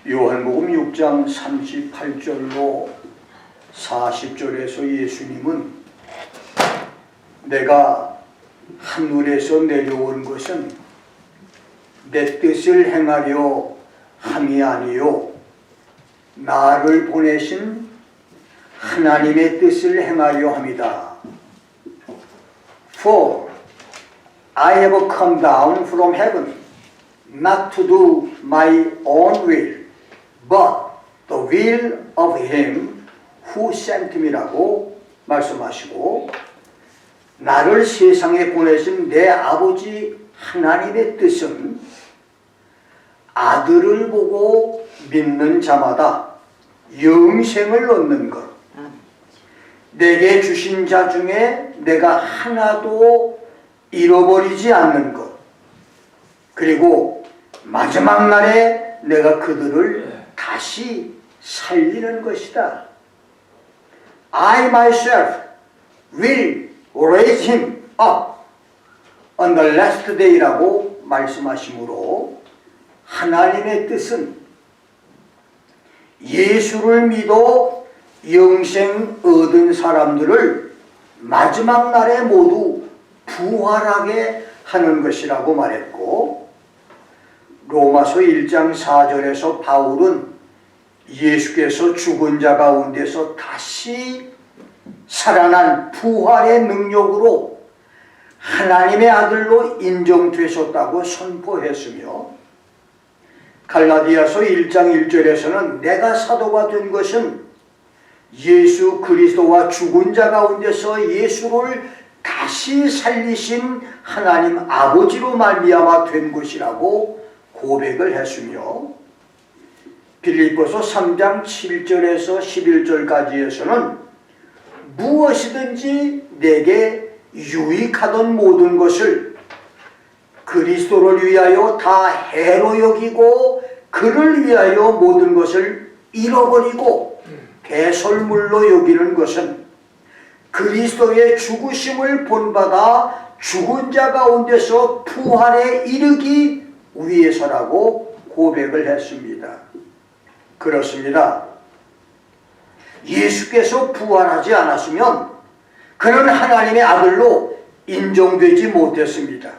요한복음 6장 38절로 40절에서 예수님은 내가 하늘에서 내려온 것은 내 뜻을 행하려 함이 아니요 나를 보내신 하나님의 뜻을 행하려 함이다. For I have come down from heaven not to do my own will but the will of him who sent me라고 말씀하시고, 나를 세상에 보내신 내 아버지 하나님의 뜻은 아들을 보고 믿는 자마다 영생을 얻는 것, 내게 주신 자 중에 내가 하나도 잃어버리지 않는 것, 그리고 마지막 날에 내가 그들을 다시 살리는 것이다. I myself will raise him up on the last day라고 말씀하시므로, 하나님의 뜻은 예수를 믿어 영생 얻은 사람들을 마지막 날에 모두 부활하게 하는 것이라고 말했고, 로마서 1장 4절에서 바울은 예수께서 죽은 자 가운데서 다시 살아난 부활의 능력으로 하나님의 아들로 인정되셨다고 선포했으며, 갈라디아서 1장 1절에서는 내가 사도가 된 것은 예수 그리스도와 죽은 자 가운데서 예수를 다시 살리신 하나님 아버지로 말미암아 된 것이라고 고백을 했으며, 빌립보서 3장 7절에서 11절까지에서는 무엇이든지 내게 유익하던 모든 것을 그리스도를 위하여 다 해로 여기고 그를 위하여 모든 것을 잃어버리고 배설물로 여기는 것은 그리스도의 죽으심을 본받아 죽은 자 가운데서 부활에 이르기 위해서라고 고백을 했습니다. 그렇습니다. 예수께서 부활하지 않았으면 그는 하나님의 아들로 인정되지 못했습니다.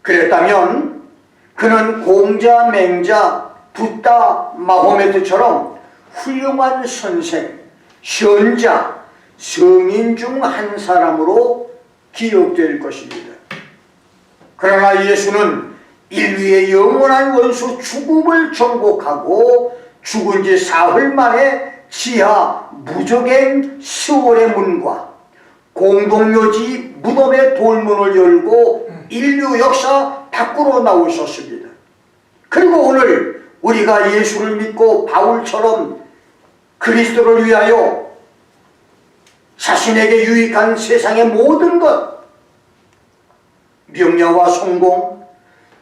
그랬다면 그는 공자, 맹자, 붓다, 마호메트처럼 훌륭한 선생, 현자, 성인 중 한 사람으로 기억될 것입니다. 그러나 예수는 인류의 영원한 원수 죽음을 정복하고 죽은 지 사흘 만에 지하 무적행 시월의 문과 공동묘지 무덤의 돌문을 열고 인류 역사 밖으로 나오셨습니다. 그리고 오늘 우리가 예수를 믿고 바울처럼 그리스도를 위하여 자신에게 유익한 세상의 모든 것, 명예와 성공,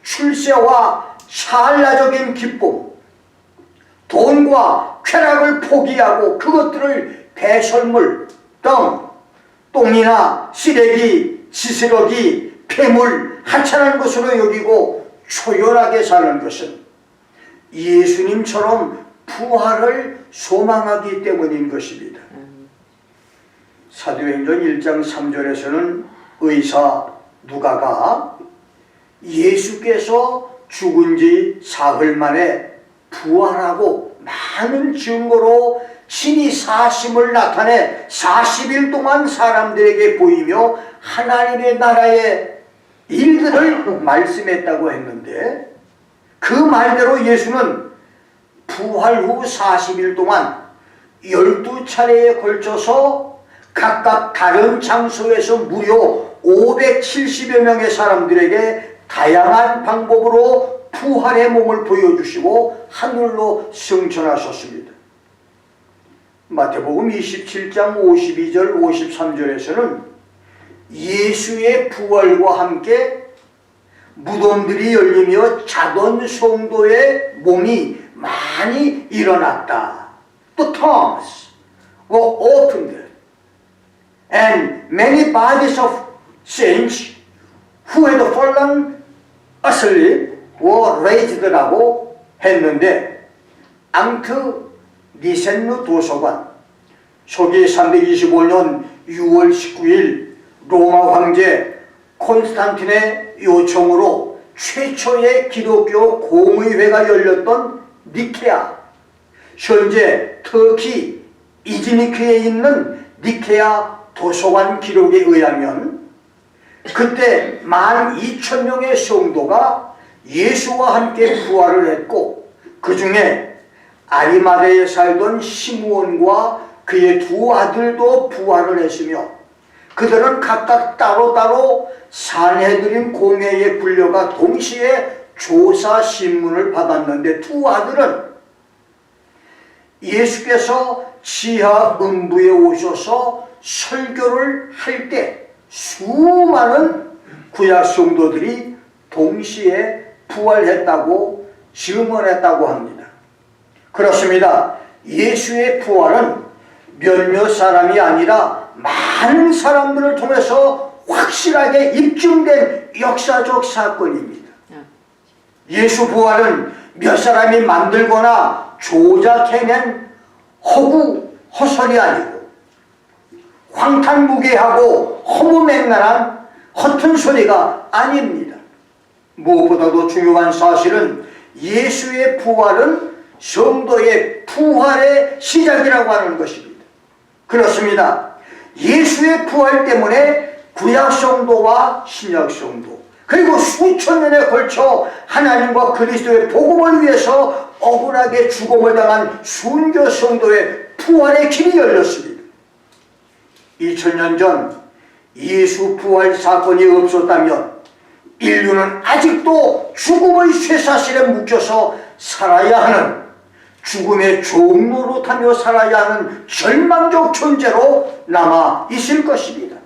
출세와 찰나적인 기쁨, 돈과 쾌락을 포기하고 그것들을 배설물, 똥이나 쓰레기, 지스러기, 폐물, 하찮은 것으로 여기고 초연하게 사는 것은 예수님처럼 부활을 소망하기 때문인 것입니다. 사도행전 1장 3절에서는 의사 누가가 예수께서 죽은 지 사흘 만에 부활하고 많은 증거로 신이 사심을 나타내 40일 동안 사람들에게 보이며 하나님의 나라의 일들을 말씀했다고 했는데, 그 말대로 예수는 부활 후 40일 동안 12차례에 걸쳐서 각각 다른 장소에서 무려 570여 명의 사람들에게 다양한 방법으로 부활의 몸을 보여주시고 하늘로 승천하셨습니다. 마태복음 27장 52절 53절에서는 예수의 부활과 함께 무덤들이 열리며 자던 성도의 몸이 많이 일어났다. The tombs were opened and many bodies of saints who had fallen asleep were raised라고 했는데 앙트 니센누 도서관 서기 325년 6월 19일 로마 황제 콘스탄틴의 요청으로 최초의 기독교 공의회가 열렸던 니케아, 현재 터키 이즈니크에 있는 니케아 도서관 기록에 의하면 그때 12,000명의 성도가 예수와 함께 부활을 했고, 그 중에 아리마다에 살던 시므온과 그의 두 아들도 부활을 했으며, 그들은 각각 따로따로 산헤드린 공회에 불려가 동시에 조사 신문을 받았는데, 두 아들은 예수께서 지하 음부에 오셔서 설교를 할 때 수많은 구약 성도들이 동시에 부활했다고 증언했다고 합니다. 그렇습니다. 예수의 부활은 몇몇 사람이 아니라 많은 사람들을 통해서 확실하게 입증된 역사적 사건입니다. 예수 부활은 몇 사람이 만들거나 조작해낸 허구허설이 아니고 황탄무계하고 허무맹랑한 허튼 소리가 아닙니다. 무엇보다도 중요한 사실은 예수의 부활은 성도의 부활의 시작이라고 하는 것입니다. 그렇습니다. 예수의 부활 때문에 구약 성도와 신약 성도, 그리고 수천 년에 걸쳐 하나님과 그리스도의 복음을 위해서 억울하게 죽음을 당한 순교 성도의 부활의 길이 열렸습니다. 2000년 전 예수 부활 사건이 없었다면 인류는 아직도 죽음의 쇠사슬에 묶여서 살아야 하는, 죽음의 종노릇하며 살아야 하는 절망적 존재로 남아 있을 것입니다.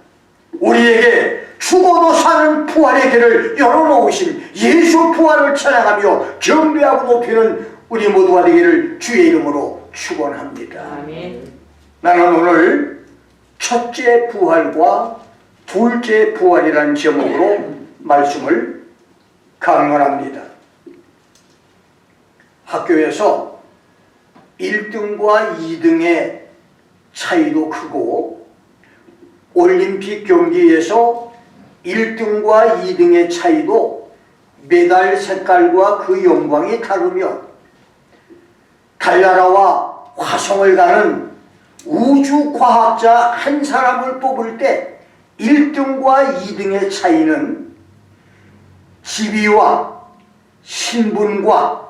우리에게 죽어도 사는 부활의 길을 열어놓으신 예수 부활을 찬양하며 경배하고 높이는 우리 모두가 되기를 주의 이름으로 축원합니다. 아멘. 나는 오늘 첫째 부활과 둘째 부활이라는 제목으로 말씀을 강론합니다. 학교에서 1등과 2등의 차이도 크고, 올림픽 경기에서 1등과 2등의 차이도 메달 색깔과 그 영광이 다르며, 달나라와 화성을 가는 우주과학자 한 사람을 뽑을 때 1등과 2등의 차이는 지위와 신분과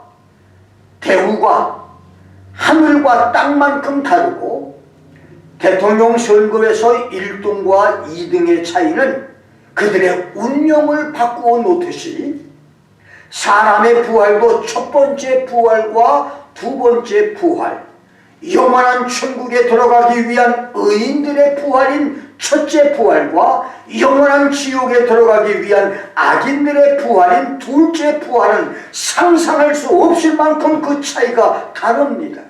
대우가 하늘과 땅만큼 다르고, 대통령 선거에서 1등과 2등의 차이는 그들의 운명을 바꾸어 놓듯이 사람의 부활도 첫 번째 부활과 두 번째 부활, 영원한 천국에 들어가기 위한 의인들의 부활인 첫째 부활과 영원한 지옥에 들어가기 위한 악인들의 부활인 둘째 부활은 상상할 수 없을 만큼 그 차이가 다릅니다.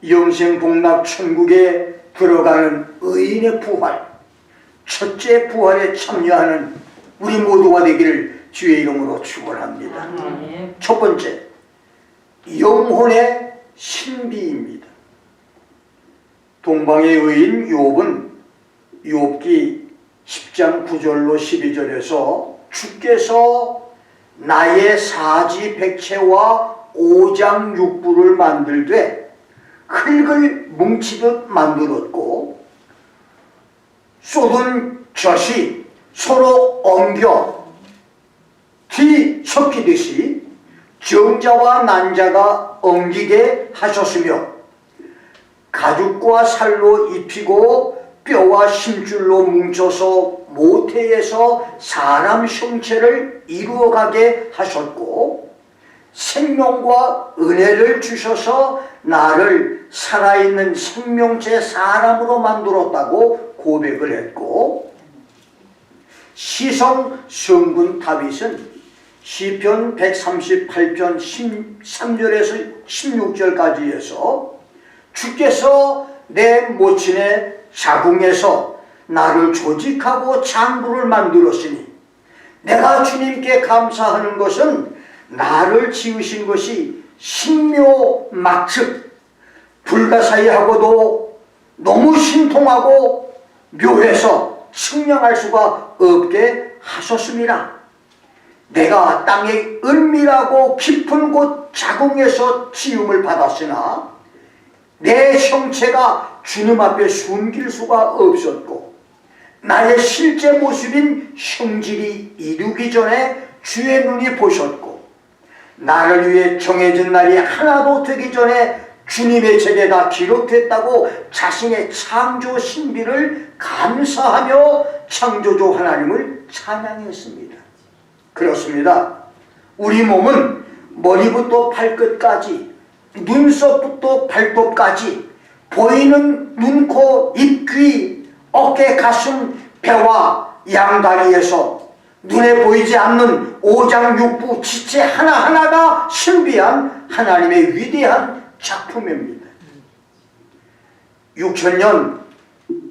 영생복락 천국에 들어가는 의인의 부활, 첫째 부활에 참여하는 우리 모두가 되기를 주의 이름으로 축원합니다. 첫 번째, 영혼의 신비입니다. 동방의 의인 욥은 욥기 10장 9절로 12절에서 주께서 나의 사지백체와 오장육부를 만들되 흙을 뭉치듯 만들었고, 쏟은 젖이 서로 엉겨 뒤섞이듯이 정자와 난자가 엉기게 하셨으며, 가죽과 살로 입히고 뼈와 심줄로 뭉쳐서 모태에서 사람 형체를 이루어가게 하셨고, 생명과 은혜를 주셔서 나를 살아있는 생명체 사람으로 만들었다고 고백을 했고, 시성 성군 다윗은 시편 138편 13절에서 16절까지 해서 주께서 내 모친의 자궁에서 나를 조직하고 장부를 만들었으니 내가 주님께 감사하는 것은 나를 지으신 것이 신묘막측, 불가사의하고도 너무 신통하고 묘해서 측량할 수가 없게 하셨습니다. 내가 땅의 은밀하고 깊은 곳 자궁에서 지음을 받았으나 내 형체가 주님 앞에 숨길 수가 없었고, 나의 실제 모습인 형질이 이루기 전에 주의 눈이 보셨고, 나를 위해 정해진 날이 하나도 되기 전에 주님의 책에 다 기록됐다고 자신의 창조 신비를 감사하며 창조주 하나님을 찬양했습니다. 그렇습니다. 우리 몸은 머리부터 발끝까지, 눈썹부터 발톱까지 보이는 눈, 코, 입, 귀, 어깨, 가슴, 배와 양다리에서 눈에 보이지 않는 오장육부 지체 하나하나가 신비한 하나님의 위대한 작품입니다. 6000년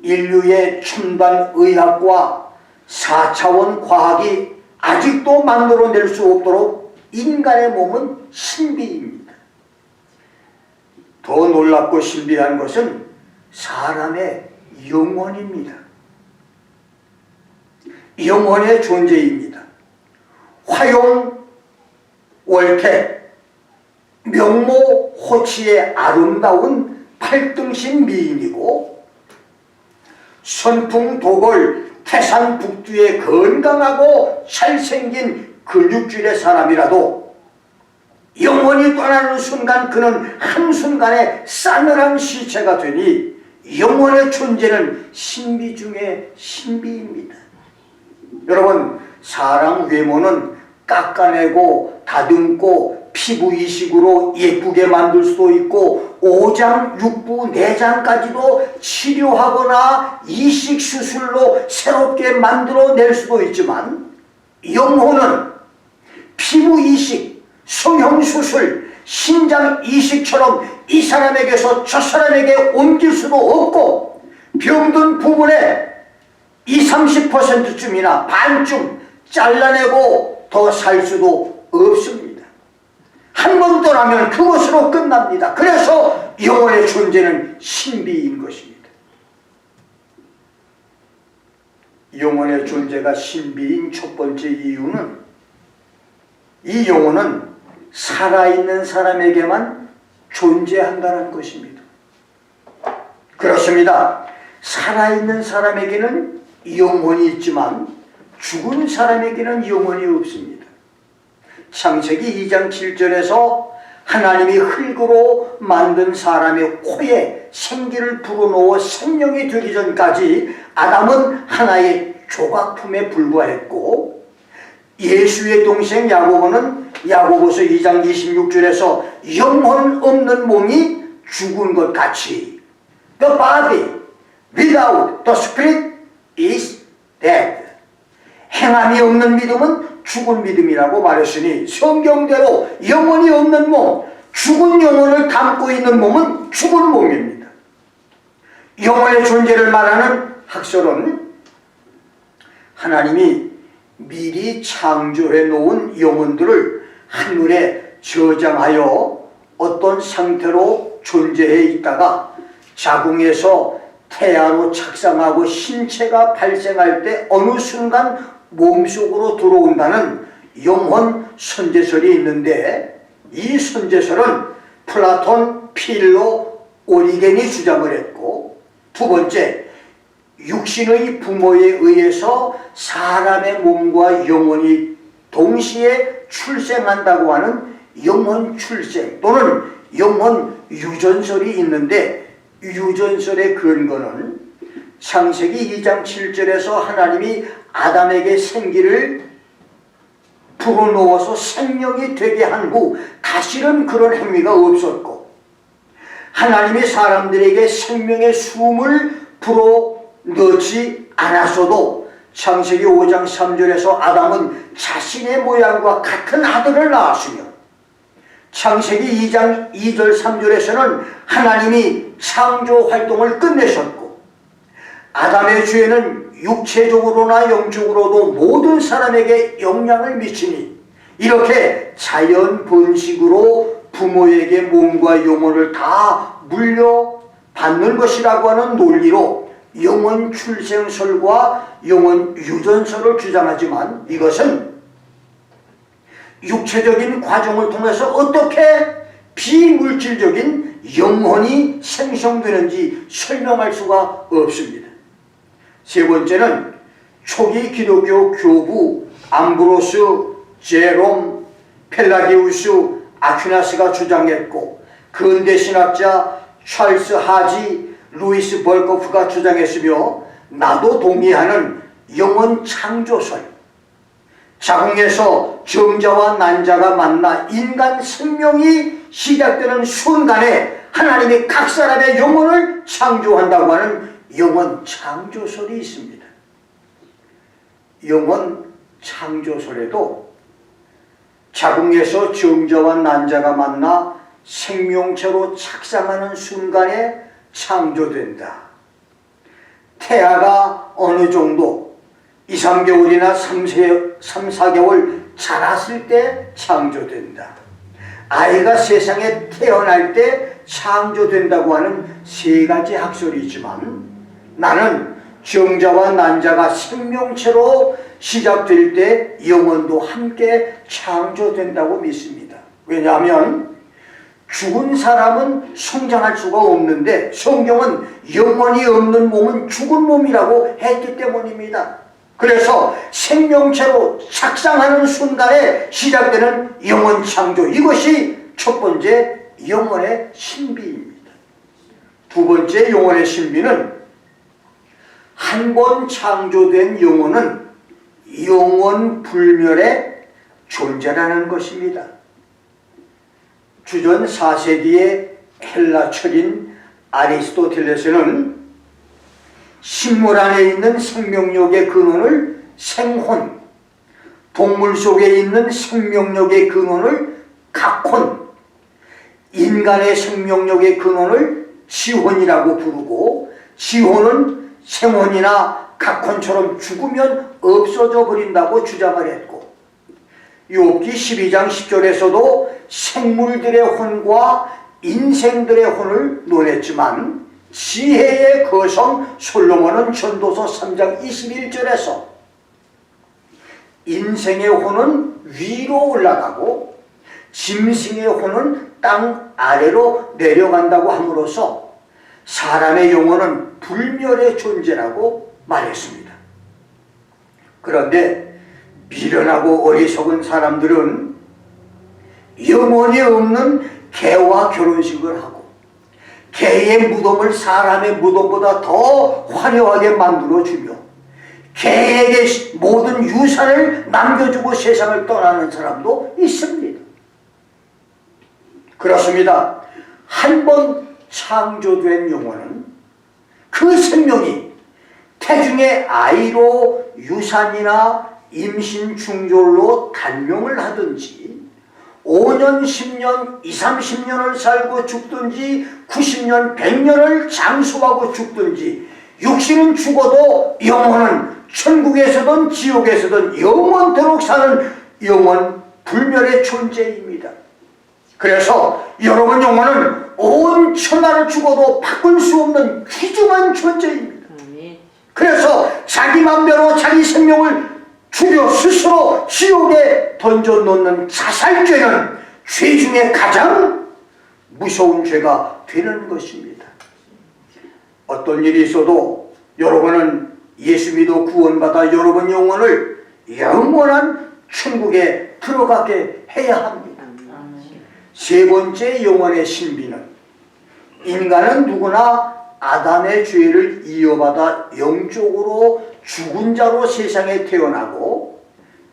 인류의 첨단 의학과 4차원 과학이 아직도 만들어낼 수 없도록 인간의 몸은 신비입니다. 더 놀랍고 신비한 것은 사람의 영혼입니다. 영혼의 존재입니다. 화용, 월택, 명모, 호치의 아름다운 팔등신 미인이고, 선풍, 도골, 태산, 북두의 건강하고 잘생긴 근육질의 사람이라도 영혼이 떠나는 순간 그는 한순간에 싸늘한 시체가 되니 영혼의 존재는 신비 중에 신비입니다. 여러분, 사람 외모는 깎아내고 다듬고 피부 이식으로 예쁘게 만들 수도 있고 오장, 육부, 내장까지도 치료하거나 이식 수술로 새롭게 만들어낼 수도 있지만, 영혼은 피부 이식, 성형 수술, 신장 이식처럼 이 사람에게서 저 사람에게 옮길 수도 없고, 병든 부분에 20-30%쯤이나 반쯤 잘라내고 더 살 수도 없습니다. 한 번 떠나면 그것으로 끝납니다. 그래서 영혼의 존재는 신비인 것입니다. 영혼의 존재가 신비인 첫 번째 이유는, 이 영혼은 살아있는 사람에게만 존재한다는 것입니다. 그렇습니다. 살아있는 사람에게는 영혼이 있지만 죽은 사람에게는 영혼이 없습니다. 창세기 2장 7절에서 하나님이 흙으로 만든 사람의 코에 생기를 불어넣어 생명이 되기 전까지 아담은 하나의 조각품에 불과했고, 예수의 동생 야고보는 야고보서 2장 26절에서 영혼 없는 몸이 죽은 것 같이 The body without the spirit is dead. 행함이 없는 믿음은 죽은 믿음이라고 말했으니, 성경대로 영혼이 없는 몸, 죽은 영혼을 담고 있는 몸은 죽은 몸입니다. 영혼의 존재를 말하는 학설은 하나님이 미리 창조해 놓은 영혼들을 하늘에 저장하여 어떤 상태로 존재해 있다가 자궁에서 태아로 착상하고 신체가 발생할 때 어느 순간 몸속으로 들어온다는 영혼 선제설이 있는데, 이 선제설은 플라톤, 필로, 오리겐이 주장을 했고, 두 번째, 육신의 부모에 의해서 사람의 몸과 영혼이 동시에 출생한다고 하는 영혼 출생 또는 영혼 유전설이 있는데, 유전설의 근거는 창세기 2장 7절에서 하나님이 아담에게 생기를 불어넣어서 생명이 되게 한 후 다시는 그런 행위가 없었고, 하나님이 사람들에게 생명의 숨을 불어넣지 않았어도 창세기 5장 3절에서 아담은 자신의 모양과 같은 아들을 낳았으며, 창세기 2장 2절 3절에서는 하나님이 창조 활동을 끝내셨고, 아담의 죄는 육체적으로나 영적으로도 모든 사람에게 영향을 미치니 이렇게 자연 번식으로 부모에게 몸과 영혼을 다 물려받는 것이라고 하는 논리로 영혼 출생설과 영혼 유전설을 주장하지만 이것은 육체적인 과정을 통해서 어떻게 비물질적인 영혼이 생성되는지 설명할 수가 없습니다. 세 번째는 초기 기독교 교부 암브로스, 제롬, 펠라기우스, 아퀴나스가 주장했고 근대 신학자 찰스 하지, 루이스 벌코프가 주장했으며 나도 동의하는 영혼 창조설, 자궁에서 정자와 난자가 만나 인간 생명이 시작되는 순간에 하나님이 각 사람의 영혼을 창조한다고 하는 영혼 창조설이 있습니다. 영혼 창조설에도 자궁에서 정자와 난자가 만나 생명체로 착상하는 순간에 창조된다. 태아가 어느 정도 2, 3개월이나 3, 4개월 자랐을 때 창조된다. 아이가 세상에 태어날 때 창조된다고 하는 세 가지 학설이 있지만 나는 정자와 난자가 생명체로 시작될 때 영혼도 함께 창조된다고 믿습니다. 왜냐하면 죽은 사람은 성장할 수가 없는데 성경은 영혼이 없는 몸은 죽은 몸이라고 했기 때문입니다. 그래서 생명체로 착상하는 순간에 시작되는 영혼 창조, 이것이 첫 번째 영혼의 신비입니다. 두 번째 영혼의 신비는 한 번 창조된 영혼은 영원 불멸의 존재라는 것입니다. 주전 4세기의 헬라 철인 아리스토텔레스는 식물 안에 있는 생명력의 근원을 생혼, 동물 속에 있는 생명력의 근원을 각혼, 인간의 생명력의 근원을 지혼이라고 부르고 지혼은 생혼이나 각혼처럼 죽으면 없어져 버린다고 주장을 했고 욥기 12장 10절에서도 생물들의 혼과 인생들의 혼을 논했지만 지혜의 거성 솔로몬은 전도서 3장 21절에서 인생의 혼은 위로 올라가고 짐승의 혼은 땅 아래로 내려간다고 함으로써 사람의 영혼은 불멸의 존재라고 말했습니다. 그런데 미련하고 어리석은 사람들은 영혼이 없는 개와 결혼식을 하고 개의 무덤을 사람의 무덤보다 더 화려하게 만들어주며 개에게 모든 유산을 남겨주고 세상을 떠나는 사람도 있습니다. 그렇습니다. 한 번 창조된 영혼은 그 생명이 태중의 아이로 유산이나 임신 중졸로 단명을 하든지 5년, 10년, 20, 30년을 살고 죽든지 90년, 100년을 장수하고 죽든지 육신은 죽어도 영혼은 천국에서든 지옥에서든 영원토록 사는 영원 불멸의 존재입니다. 그래서 여러분 영혼은 온 천하를 죽어도 바꿀 수 없는 귀중한 존재입니다. 그래서 자기 맘대로 자기 생명을 죽여 스스로 지옥에 던져놓는 자살죄는 죄 중에 가장 무서운 죄가 되는 것입니다. 어떤 일이 있어도 여러분은 예수 믿어 구원받아 여러분 영혼을 영원한 천국에 들어가게 해야 합니다. 세 번째 영혼의 신비는 인간은 누구나 아담의 죄를 이어받아 영적으로 죽은 자로 세상에 태어나고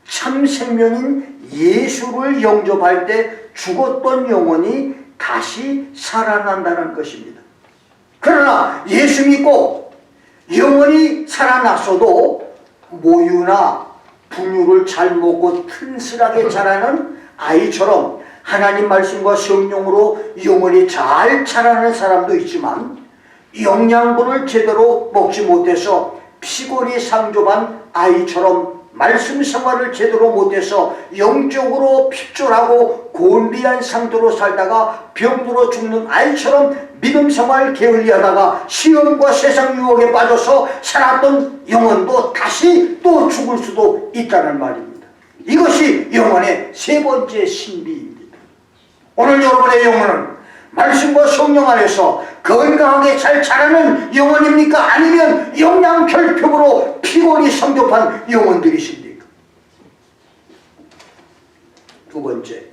참 생명인 예수를 영접할 때 죽었던 영혼이 다시 살아난다는 것입니다. 그러나 예수 믿고 영혼이 살아났어도 모유나 분유를 잘 먹고 튼실하게 자라는 아이처럼 하나님 말씀과 성령으로 영혼이 잘 자라는 사람도 있지만 영양분을 제대로 먹지 못해서 피골이 상접한 아이처럼 말씀 생활을 제대로 못해서 영적으로 핍절하고 곤비한 상태로 살다가 병들어 죽는 아이처럼 믿음 생활을 게을리하다가 시험과 세상 유혹에 빠져서 살았던 영혼도 다시 또 죽을 수도 있다는 말입니다. 이것이 영혼의 세 번째 신비입니다. 오늘 여러분의 영혼은 말씀과 성령 안에서 건강하게 잘 자라는 영혼입니까? 아니면 영양결핍으로 피곤이 성급한 영혼들이십니까? 두 번째,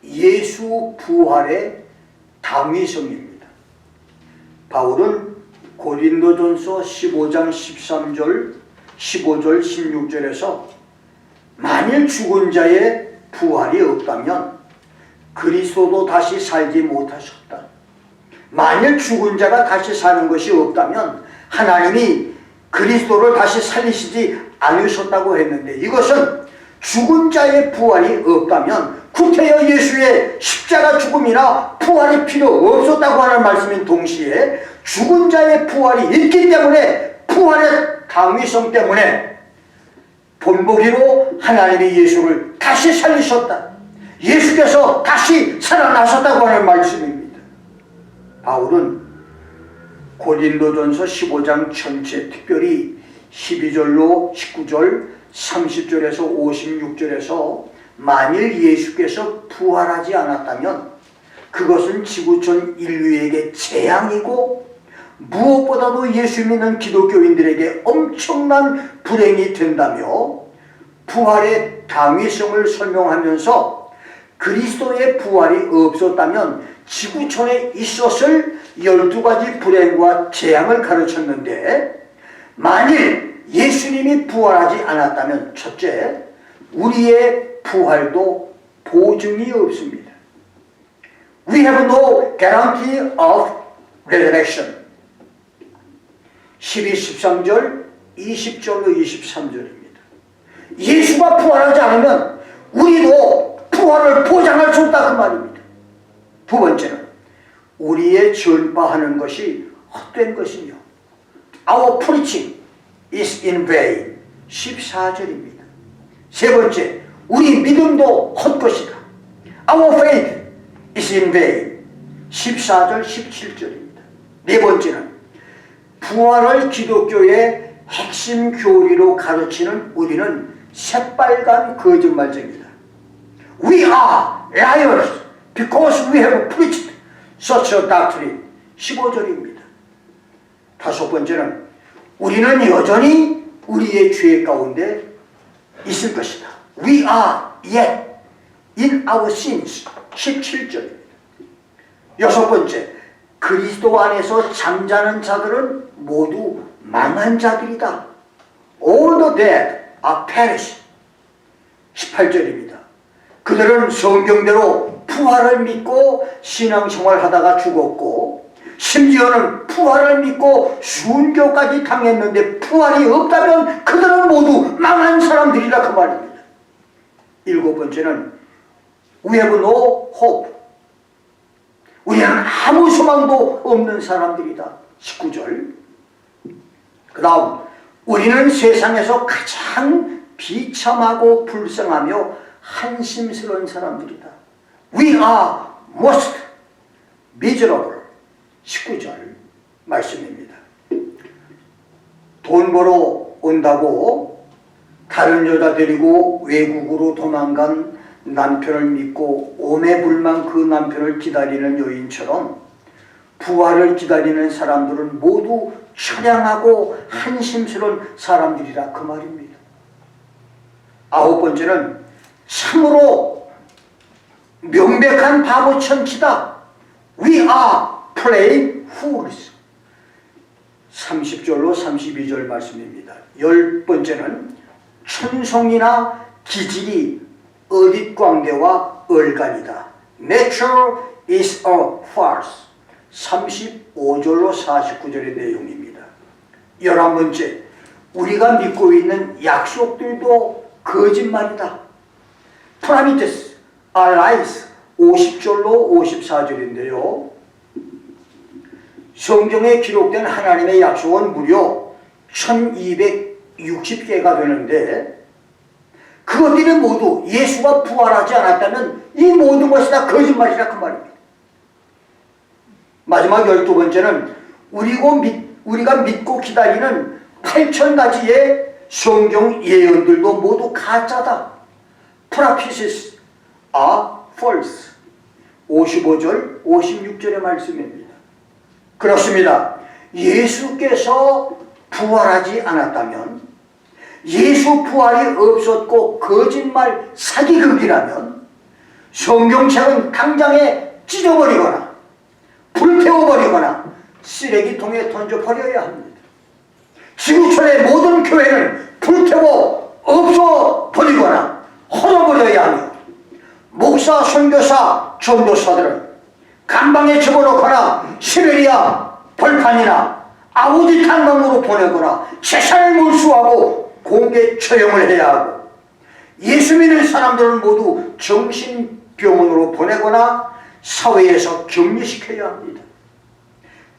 예수 부활의 당위성입니다. 바울은 고린도전서 15장 13절, 15절, 16절에서 만일 죽은 자의 부활이 없다면 그리스도도 다시 살지 못하셨다. 만일 죽은 자가 다시 사는 것이 없다면 하나님이 그리스도를 다시 살리시지 않으셨다고 했는데, 이것은 죽은 자의 부활이 없다면 구태여 예수의 십자가 죽음이나 부활이 필요 없었다고 하는 말씀인 동시에 죽은 자의 부활이 있기 때문에, 부활의 당위성 때문에 본보기로 하나님이 예수를 다시 살리셨다, 예수께서 다시 살아나셨다고 하는 말씀입니다. 바울은 고린도전서 15장 전체, 특별히 12절로 19절, 30절에서 56절에서 만일 예수께서 부활하지 않았다면 그것은 지구촌 인류에게 재앙이고 무엇보다도 예수 믿는 기독교인들에게 엄청난 불행이 된다며 부활의 당위성을 설명하면서 그리스도의 부활이 없었다면 지구촌에 있었을 12가지 불행과 재앙을 가르쳤는데, 만일 예수님이 부활하지 않았다면 첫째, 우리의 부활도 보증이 없습니다. We have no guarantee of resurrection. 12, 13절, 20절로 23절입니다. 예수가 부활하지 않으면 우리도 부활을 보장할 수 없다 그 말입니다. 두 번째는 우리의 전파하는 것이 헛된 것이며 Our preaching is in vain. 14절입니다. 세 번째, 우리 믿음도 헛것이다. Our faith is in vain. 14절, 17절입니다. 네 번째는 부활을 기독교의 핵심 교리로 가르치는 우리는 새빨간 거짓말쟁이다. We are liars because we have preached such a doctrine. 15절입니다. 다섯 번째는 우리는 여전히 우리의 죄 가운데 있을 것이다. We are yet in our sins. 17절입니다. 여섯 번째, 그리스도 안에서 잠자는 자들은 모두 망한 자들이다. All the dead are perished. 18절입니다. 그들은 성경대로 부활을 믿고 신앙생활 하다가 죽었고, 심지어는 부활을 믿고 순교까지 당했는데 부활이 없다면 그들은 모두 망한 사람들이라 그 말입니다. 일곱 번째는 We have no hope. 우리는 아무 소망도 없는 사람들이다. 19절. 그 다음, 우리는 세상에서 가장 비참하고 불쌍하며 한심스러운 사람들이다. We are most miserable. 19절 말씀입니다. 돈 벌어 온다고 다른 여자 데리고 외국으로 도망간 남편을 믿고 오매불망 그 남편을 기다리는 여인처럼 부활을 기다리는 사람들은 모두 처량하고 한심스러운 사람들이라 그 말입니다. 아홉 번째는 참으로 명백한 바보 천치다. We are plain fools. 30절로 32절 말씀입니다. 열 번째는 천성이나 기질이 어릿광대와 얼간이다. Nature is a farce. 35절로 49절의 내용입니다. 11번째, 우리가 믿고 있는 약속들도 거짓말이다. Promises are lies. 50절로 54절인데요. 성경에 기록된 하나님의 약속은 무려 1200 60개가 되는데 그것들이 모두 예수가 부활하지 않았다면 이 모든 것이 다 거짓말이라 그 말입니다. 마지막 12번째는 우리가 믿고 기다리는 8,000가지의 성경 예언들도 모두 가짜다. Prophecies are false. 55절, 56절의 말씀입니다. 그렇습니다. 예수께서 부활하지 않았다면, 예수 부활이 없었고 거짓말 사기극이라면 성경책은 당장에 찢어버리거나 불태워버리거나 쓰레기통에 던져버려야 합니다. 지구촌의 모든 교회는 불태워 없어버리거나 헐어버려야 하며 목사, 선교사, 전도사들은 감방에 집어넣거나 시베리아 벌판이나 아우디 탄광으로 보내거나 재산을 몰수하고 공개 처형을 해야 하고 예수 믿는 사람들은 모두 정신병원으로 보내거나 사회에서 격리시켜야 합니다.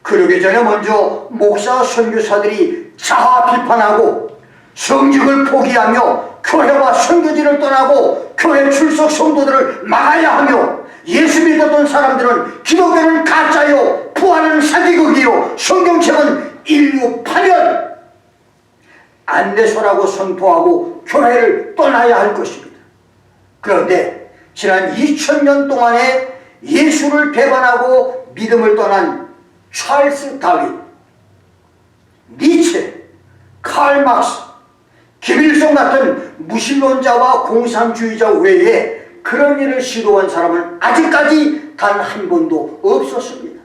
그러기 전에 먼저 목사, 선교사들이 자아 비판하고 성직을 포기하며 교회와 선교지를 떠나고 교회 출석 성도들을 막아야 하며 예수 믿었던 사람들은 기독교는 가짜요, 부활은 사기극이요, 성경책은 인류 파멸, 안내서라고 선포하고 교회를 떠나야 할 것입니다. 그런데 지난 2000년 동안에 예수를 배반하고 믿음을 떠난 찰스 다윈, 니체, 칼 막스, 김일성 같은 무신론자와 공산주의자 외에 그런 일을 시도한 사람은 아직까지 단 한 번도 없었습니다.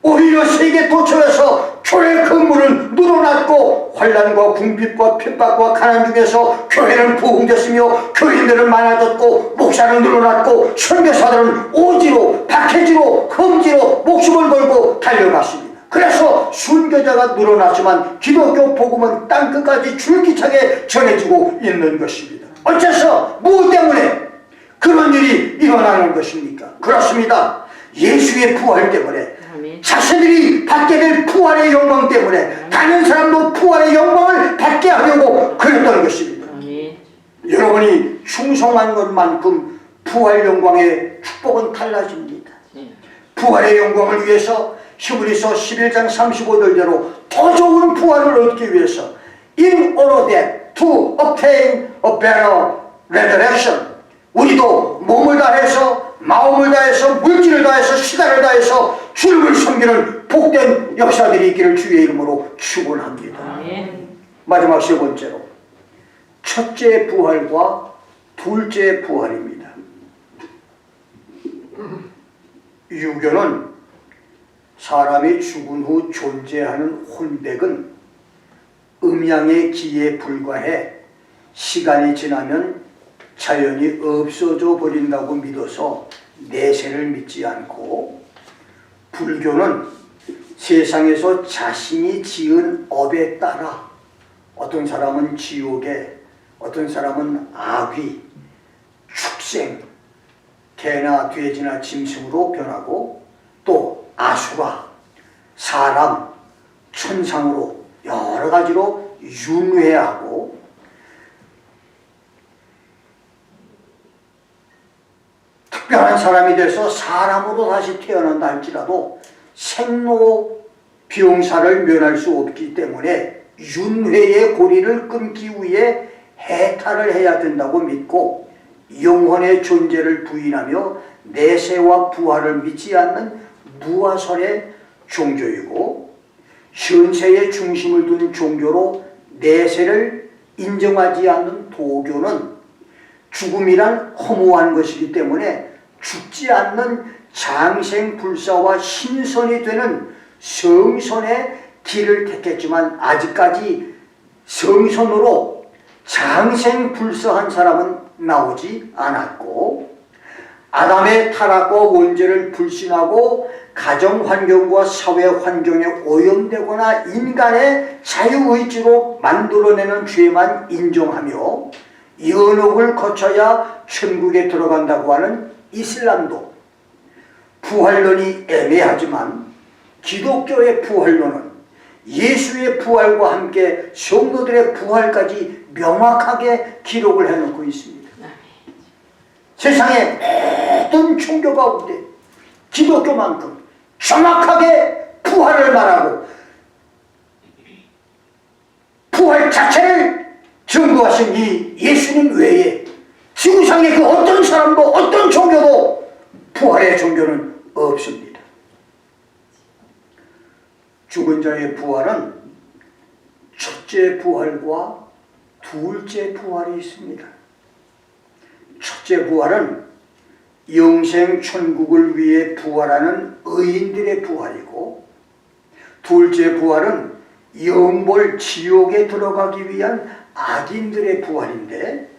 오히려 세계 도처에서 교회 건물은 늘어났고 환난과 궁핍과 핍박과 가난 중에서 교회는 부흥됐으며 교인들은 많아졌고 목사는 늘어났고 선교사들은 오지로 박해지로 험지로 목숨을 걸고 달려갔습니다. 그래서 순교자가 늘어났지만 기독교 복음은 땅끝까지 줄기차게 전해지고 있는 것입니다. 어째서 무엇 때문에 그런 일이 일어나는 것입니까? 그렇습니다. 예수의 부활 때문에, 자신들이 받게 될 부활의 영광 때문에 다른 사람도 부활의 영광을 받게 하려고 그랬던 것입니다. 여러분이 충성한 것만큼 부활 영광의 축복은 달라집니다. 부활의 영광을 위해서 히브리서 11장 35절대로 더 좋은 부활을 얻기 위해서 In order that to obtain a better resurrection, 우리도 몸을 다해서 마음을 다해서 물질을 다해서 시간을 다해서 주님을 섬기는 복된 역사들이 있기를 주의 이름으로 축원합니다. 마지막 세 번째로 첫째 부활과 둘째 부활입니다. 유교는 사람이 죽은 후 존재하는 혼백은 음양의 기에 불과해 시간이 지나면 자연히 없어져 버린다고 믿어서 내세를 믿지 않고, 불교는 세상에서 자신이 지은 업에 따라 어떤 사람은 지옥에, 어떤 사람은 아귀, 축생, 개나 돼지나 짐승으로 변하고 또 아수라, 사람, 천상으로 여러 가지로 윤회하고, 특별한 사람이 돼서 사람으로 다시 태어난다 할지라도 생로병사를 면할 수 없기 때문에 윤회의 고리를 끊기 위해 해탈을 해야 된다고 믿고, 영혼의 존재를 부인하며 내세와 부활을 믿지 않는 무아설의 종교이고, 현세의 중심을 둔 종교로 내세를 인정하지 않는 도교는 죽음이란 허무한 것이기 때문에 죽지 않는 장생불사와 신선이 되는 성선의 길을 택했지만 아직까지 성선으로 장생불사한 사람은 나오지 않았고, 아담의 타락과 원죄를 불신하고 가정환경과 사회환경에 오염되거나 인간의 자유의지로 만들어내는 죄만 인정하며 연옥을 거쳐야 천국에 들어간다고 하는 이슬람도 부활론이 애매하지만 기독교의 부활론은 예수의 부활과 함께 성도들의 부활까지 명확하게 기록을 해놓고 있습니다. 세상의 모든 종교 가운데 기독교만큼 정확하게 부활을 말하고 부활 자체를 증거하신 이 예수님 외에 지구상의 그 어떤 사람도 어떤 종교도 부활의 종교는 없습니다. 죽은 자의 부활은 첫째 부활과 둘째 부활이 있습니다. 첫째 부활은 영생 천국을 위해 부활하는 의인들의 부활이고, 둘째 부활은 영벌 지옥에 들어가기 위한 악인들의 부활인데,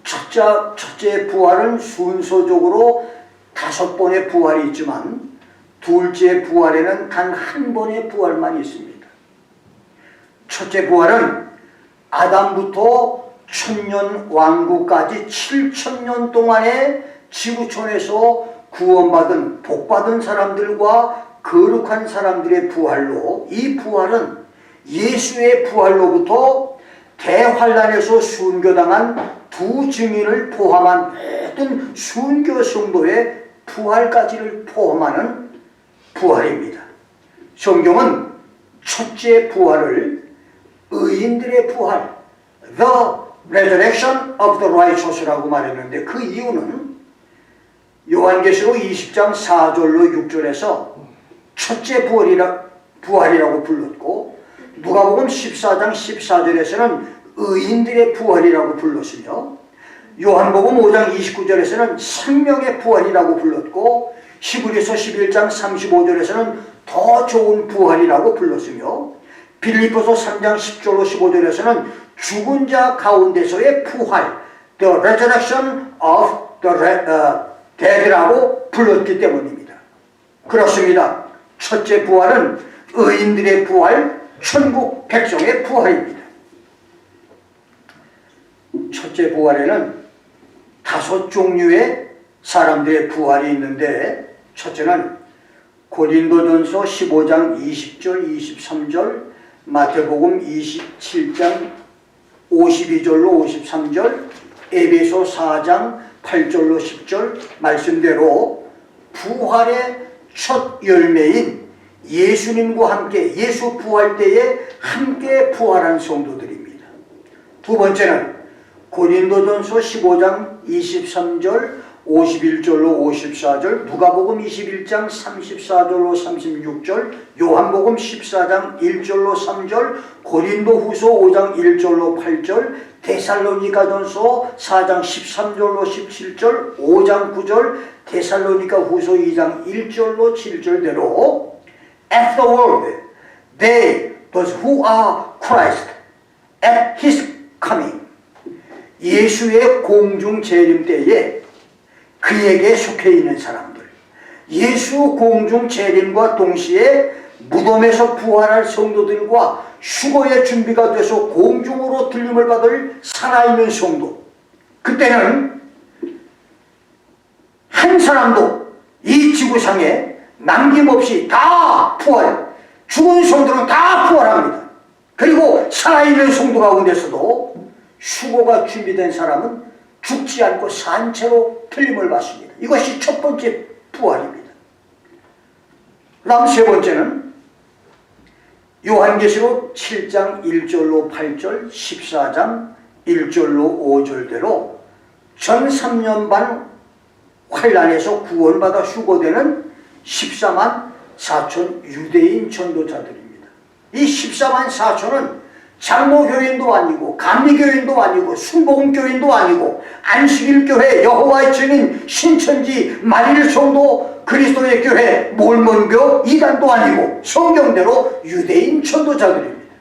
첫째 부활은 순서적으로 5번의 부활이 있지만 둘째 부활에는 단 한 번의 부활만 있습니다. 첫째 부활은 아담부터 천년 왕국까지 7,000년 동안의 지구촌에서 구원받은 복받은 사람들과 거룩한 사람들의 부활로, 이 부활은 예수의 부활로부터 대환란에서 순교당한 두 증인을 포함한 모든 순교 성도의 부활까지를 포함하는 부활입니다. 성경은 첫째 부활을 의인들의 부활, The Resurrection of the Righteous라고 말했는데, 그 이유는 요한계시록 20장 4절로 6절에서 첫째 부활이라고 불렀고, 누가복음 14장 14절에서는 의인들의 부활이라고 불렀으며, 요한복음 5장 29절에서는 생명의 부활이라고 불렀고, 히브리서 11장 35절에서는 더 좋은 부활이라고 불렀으며, 빌립보서 3장 10절로 15절에서는 죽은 자 가운데서의 부활, The Resurrection of the Dead라고 불렀기 때문입니다. 그렇습니다. 첫째 부활은 의인들의 부활, 천국 백성의 부활입니다. 첫째 부활에는 5 종류의 사람들의 부활이 있는데, 첫째는 고린도전서 15장 20절 23절, 마태복음 27장 52절로 53절, 에베소 4장 8절로 10절 말씀대로 부활의 첫 열매인 예수님과 함께 예수 부활 때에 함께 부활한 성도들입니다. 두 번째는 고린도전서 15장 23절 51절로 54절, 누가복음 21장 34절로 36절, 요한복음 14장 1절로 3절, 고린도후서 5장 1절로 8절, 데살로니가전서 4장 13절로 17절, 5장 9절, 데살로니가후서 2장 1절로 7절대로 Afterward, they, those who are Christ, at His coming, 예수의 공중 재림 때에 그에게 속해 있는 사람들, 예수 공중 재림과 동시에 무덤에서 부활할 성도들과 휴거의 준비가 돼서 공중으로 들림을 받을 살아있는 성도, 그때는 한 사람도 이 지구상에 남김없이 다 부활, 죽은 성도는 다 부활합니다. 그리고 살아있는 성도 가운데서도 휴거가 준비된 사람은 죽지 않고 산채로 틀림을 받습니다. 이것이 첫 번째 부활입니다. 다음 세 번째는 요한계시록 7장 1절로 8절, 14장 1절로 5절대로 전 3년 반 환란에서 구원받아 휴거되는 14만 4천 유대인 전도자들입니다. 이 14만 4천은 장로교인도 아니고 감리교인도 아니고 순복음교인도 아니고 안식일교회, 여호와의 증인, 신천지, 만일성도, 그리스도의 교회, 몰몬교, 이단도 아니고 성경대로 유대인 전도자들입니다.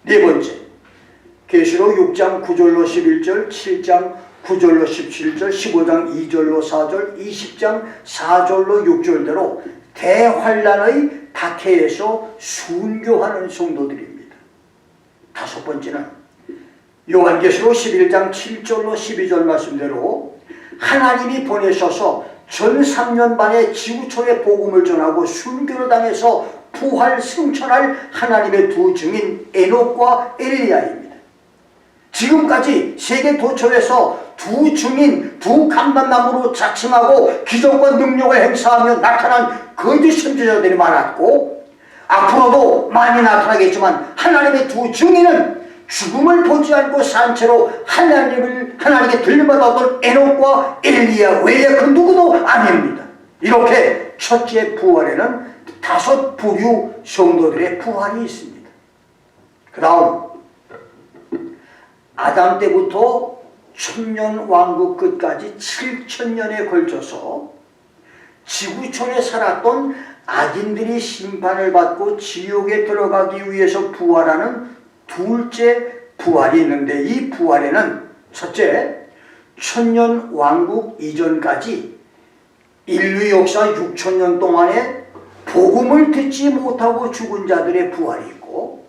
네 번째, 계시록 6장 9절로 11절, 7장 9절로 17절, 15장 2절로 4절, 20장 4절로 6절대로 대환란의 박해에서 순교하는 성도들입니다. 다섯 번째는 요한계시록 11장 7절로 12절 말씀대로 하나님이 보내셔서 전 3년 반의 지구촌의 복음을 전하고 순교를 당해서 부활 승천할 하나님의 두 증인 에녹과 엘리야입니다. 지금까지 세계 도처에서 두 증인, 두 감람나무로 자칭하고 기적과 능력을 행사하며 나타난 거짓 선지자들이 많았고, 앞으로도 많이 나타나겠지만 하나님의 두 증인은 죽음을 보지 않고 산 채로 하나님께 들려받았던 에녹과 엘리야 외에 그 누구도 아닙니다. 이렇게 첫째 부활에는 5 부류 성도들의 부활이 있습니다. 그 다음 아담 때부터 천년 왕국 끝까지 7,000년에 걸쳐서 지구촌에 살았던 악인들이 심판을 받고 지옥에 들어가기 위해서 부활하는 둘째 부활이 있는데, 이 부활에는 첫째, 천년 왕국 이전까지 인류 역사 6,000년 동안에 복음을 듣지 못하고 죽은 자들의 부활이 있고,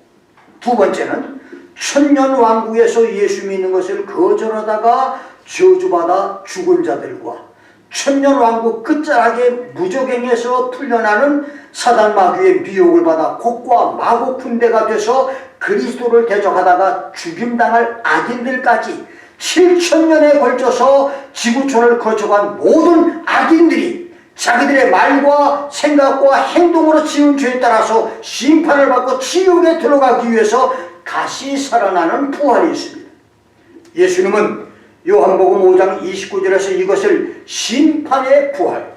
두 번째는 천년 왕국에서 예수 믿는 것을 거절하다가 저주받아 죽은 자들과 천년 왕국 끝자락에 무적행에서 풀려나는 사단 마귀의 미혹을 받아 곡과 마곡 분대가 돼서 그리스도를 대적하다가 죽임당할 악인들까지 7,000년에 걸쳐서 지구촌을 거쳐간 모든 악인들이 자기들의 말과 생각과 행동으로 지은 죄에 따라서 심판을 받고 지옥에 들어가기 위해서 다시 살아나는 부활이 있습니다. 예수님은 요한복음 5장 29절에서 이것을 심판의 부활,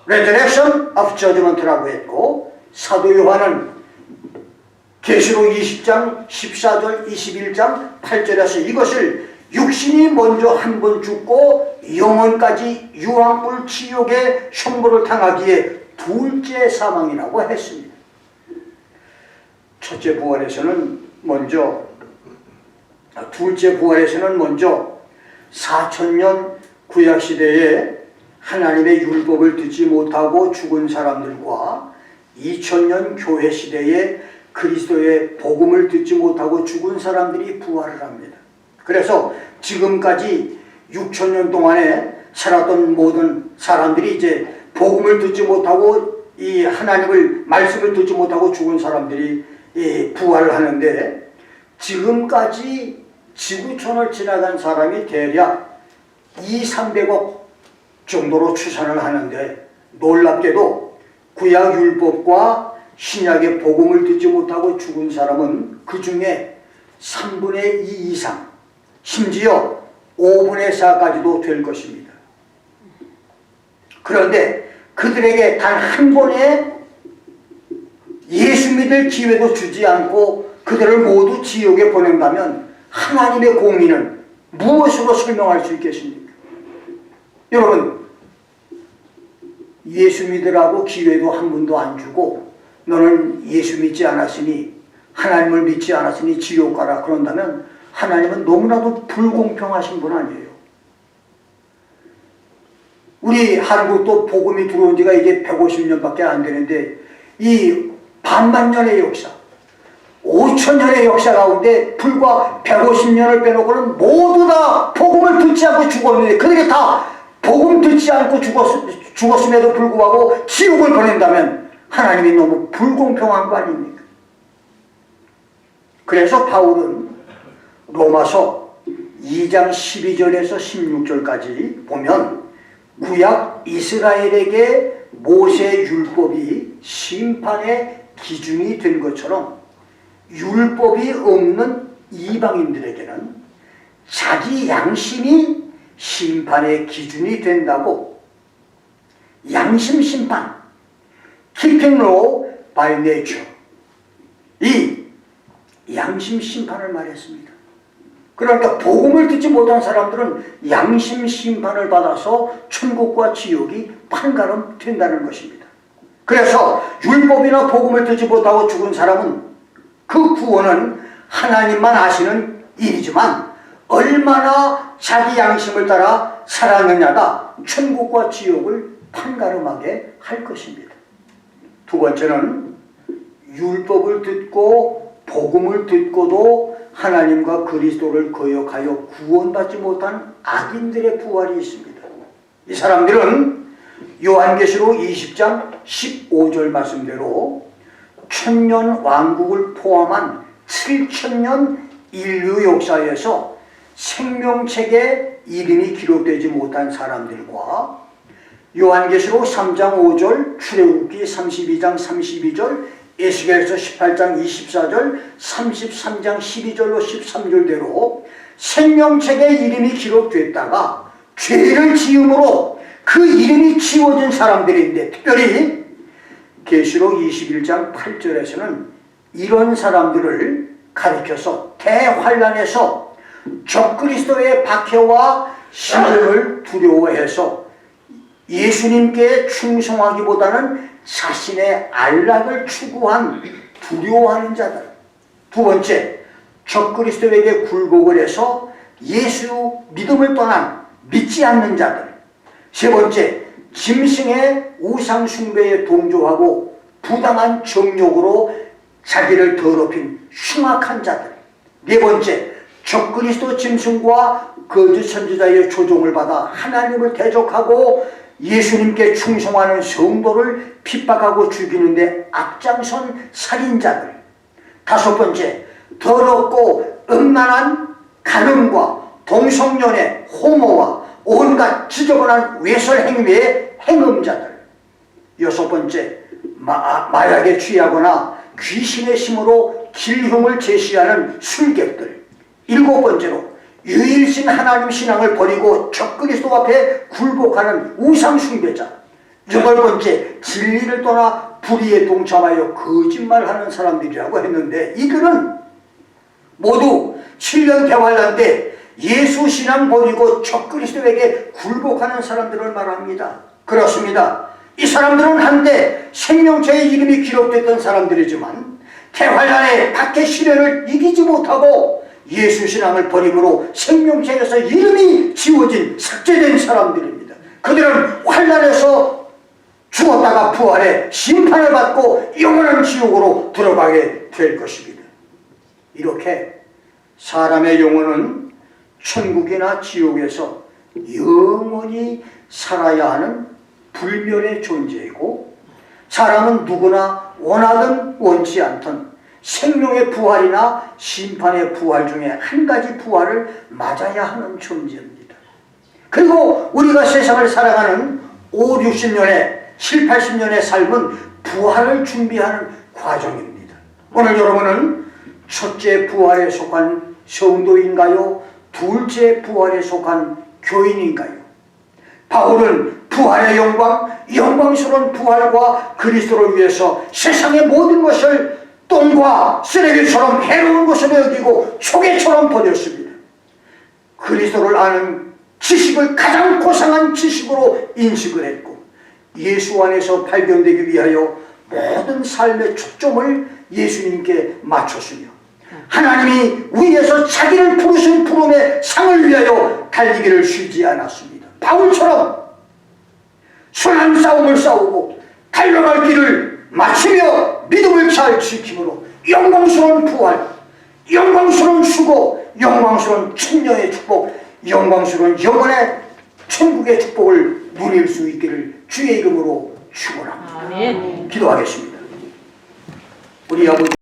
Resurrection of Judgment라고 했고, 사도 요한은 계시록 20장 14절 21장 8절에서 이것을 육신이 먼저 한 번 죽고 영혼까지 유황불 지옥의 형벌을 당하기에 둘째 사망이라고 했습니다. 둘째 부활에서는 먼저 4,000년 구약시대에 하나님의 율법을 듣지 못하고 죽은 사람들과 2000년 교회시대에 그리스도의 복음을 듣지 못하고 죽은 사람들이 부활을 합니다. 그래서 지금까지 6,000년 동안에 살았던 모든 사람들이 이제 복음을 듣지 못하고 이 하나님을 말씀을 듣지 못하고 죽은 사람들이 부활을 하는데, 지금까지 지구촌을 지나간 사람이 대략 200~300억 정도로 추산을 하는데, 놀랍게도 구약 율법과 신약의 복음을 듣지 못하고 죽은 사람은 그 중에 3분의 2 이상, 심지어 5분의 4까지도 될 것입니다. 그런데 그들에게 단 한 번의 예수 믿을 기회도 주지 않고 그들을 모두 지옥에 보낸다면 하나님의 공의는 무엇으로 설명할 수 있겠습니까? 여러분, 예수 믿으라고 기회도 한 번도 안 주고 너는 예수 믿지 않았으니, 하나님을 믿지 않았으니 지옥 가라 그런다면 하나님은 너무나도 불공평하신 분 아니에요. 우리 한국도 복음이 들어온 지가 이제 150년밖에 안 되는데, 이 반만년의 역사, 5,000년의 역사 가운데 불과 150년을 빼놓고는 모두 다 복음을 듣지 않고 죽었는데, 그들이 다 복음 듣지 않고 죽었음에도 불구하고 지옥을 보낸다면 하나님이 너무 불공평한 거 아닙니까? 그래서 바울은 로마서 2장 12절에서 16절까지 보면 구약 이스라엘에게 모세의 율법이 심판의 기준이 된 것처럼 율법이 없는 이방인들에게는 자기 양심이 심판의 기준이 된다고, 양심 심판, keeping law by nature, 이 양심 심판을 말했습니다. 그러니까 복음을 듣지 못한 사람들은 양심 심판을 받아서 천국과 지옥이 판가름 된다는 것입니다. 그래서 율법이나 복음을 듣지 못하고 죽은 사람은 그 구원은 하나님만 아시는 일이지만 얼마나 자기 양심을 따라 살았느냐가 천국과 지옥을 판가름하게 할 것입니다. 두 번째는 율법을 듣고 복음을 듣고도 하나님과 그리스도를 거역하여 구원받지 못한 악인들의 부활이 있습니다. 이 사람들은 요한계시록 20장 15절 말씀대로 천년 왕국을 포함한 7천년 인류 역사에서 생명책에 이름이 기록되지 못한 사람들과 요한계시록 3장 5절, 출애굽기 32장 32절, 에스겔서 18장 24절, 33장 12절로 13절대로 생명책에 이름이 기록됐다가 죄를 지음으로 그 이름이 지워진 사람들인데, 특별히 계시록 21장 8절에서는 이런 사람들을 가리켜서 대환란에서 적그리스도의 박해와 시련을 두려워해서 예수님께 충성하기보다는 자신의 안락을 추구한 두려워하는 자들. 두 번째, 적그리스도에게 굴복을 해서 예수 믿음을 떠난 믿지 않는 자들. 세 번째, 짐승의 우상 숭배에 동조하고 부당한 정욕으로 자기를 더럽힌 흉악한 자들. 네 번째, 적그리스도 짐승과 거짓 선지자의 조종을 받아 하나님을 대적하고 예수님께 충성하는 성도를 핍박하고 죽이는데 앞장선 살인자들. 다섯 번째, 더럽고 음란한 간음과 동성연애, 호모와 온갖 지저분한 외설 행위의 행음자들. 여섯 번째, 마약에 취하거나 귀신의 힘으로 길흉을 제시하는 술객들. 일곱 번째로, 유일신 하나님 신앙을 버리고 적그리스도 앞에 굴복하는 우상 숭배자. 여덟 번째, 진리를 떠나 불의에 동참하여 거짓말하는 사람들이라고 했는데, 이들은 모두 7년 대환란 때 예수 신앙 버리고 적그리스도에게 굴복하는 사람들을 말합니다. 그렇습니다. 이 사람들은 한때 생명체의 이름이 기록됐던 사람들이지만 대환란의 박해 시련을 이기지 못하고 예수 신앙을 버림으로 생명책에서 이름이 지워진 삭제된 사람들입니다. 그들은 환란에서 죽었다가 부활해 심판을 받고 영원한 지옥으로 들어가게 될 것입니다. 이렇게 사람의 영혼은 천국이나 지옥에서 영원히 살아야 하는 불멸의 존재이고, 사람은 누구나 원하든 원치 않든 생명의 부활이나 심판의 부활 중에 한 가지 부활을 맞아야 하는 존재입니다. 그리고 우리가 세상을 살아가는 5, 60년의 7, 80년의 삶은 부활을 준비하는 과정입니다. 오늘 여러분은 첫째 부활에 속한 성도인가요? 둘째 부활에 속한 교인인가요? 바울은 부활의 영광, 영광스러운 부활과 그리스도를 위해서 세상의 모든 것을 똥과 쓰레기처럼 해로운 것으로 여기고 초계처럼 버렸습니다. 그리스도를 아는 지식을 가장 고상한 지식으로 인식을 했고, 예수 안에서 발견되기 위하여 모든 삶의 초점을 예수님께 맞췄으며, 하나님이 위에서 자기를 부르신 부름의 상을 위하여 달리기를 쉬지 않았습니다. 바울처럼 선한 싸움을 싸우고 달려갈 길을 마치며 믿음을 잘 지킴으로 영광스러운 부활, 영광스러운 수고, 영광스러운 천년의 축복, 영광스러운 영원의 천국의 축복을 누릴 수 있기를 주의 이름으로 축원합니다. 기도하겠습니다. 우리 아버지